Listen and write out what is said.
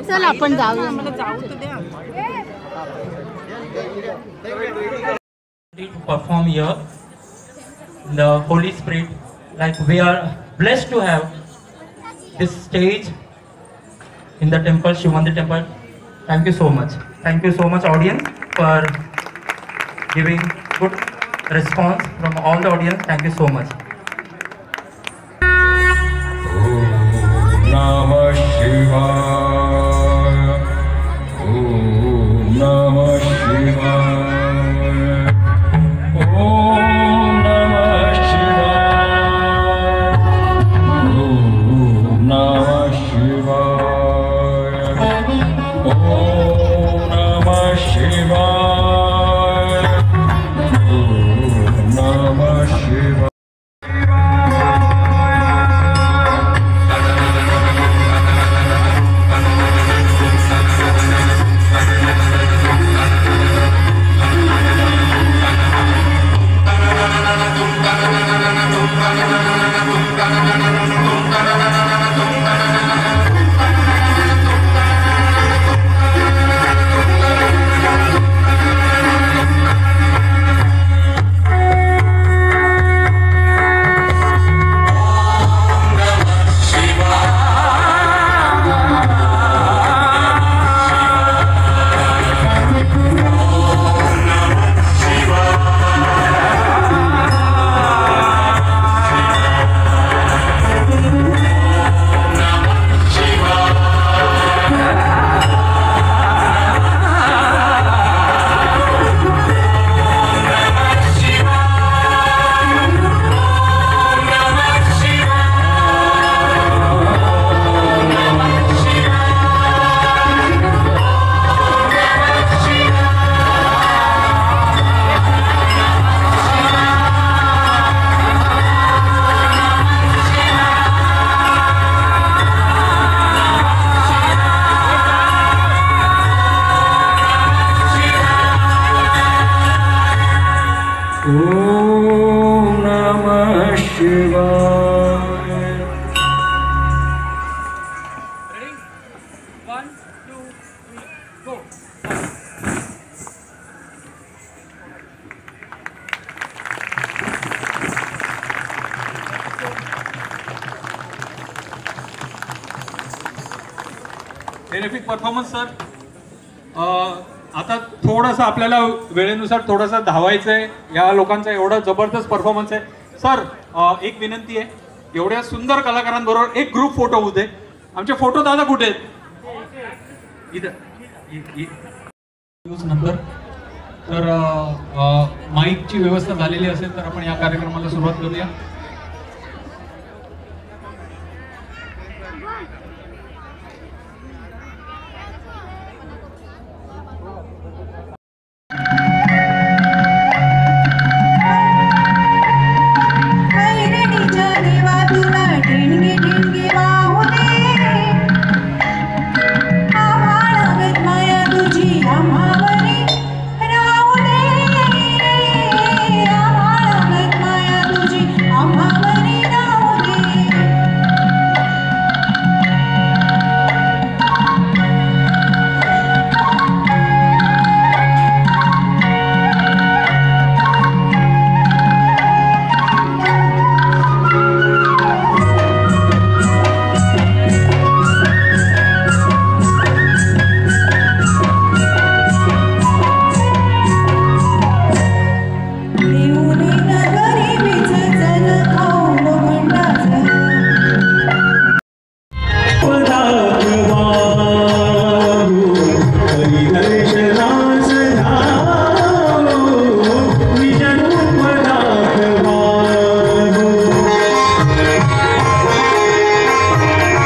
चल आपण जाऊ. To perform here in the Holy Spirit, like we are blessed to have this stage in the temple, Shiv Mandir temple. Thank you so much. Thank you so much, audience, for giving good response from all the audience. Thank you so much. Om Namah Shivaya. Om Namah Shivaya. Terrific performance sir. आता थोडंसं आपल्याला वेळेनुसार थोडंसं धावायचंय. या लोकांचा एवढा जबरदस्त performance आहे सर. एक विनंती आहे, एवढ्या सुंदर कलाकारांबरोबर एक ग्रुप फोटो होऊ दे. आमचे फोटो दादा कुठे आहेत? इथं नंतर तर माईकची व्यवस्था झालेली असेल तर आपण या कार्यक्रमाला सुरुवात करूया. Without you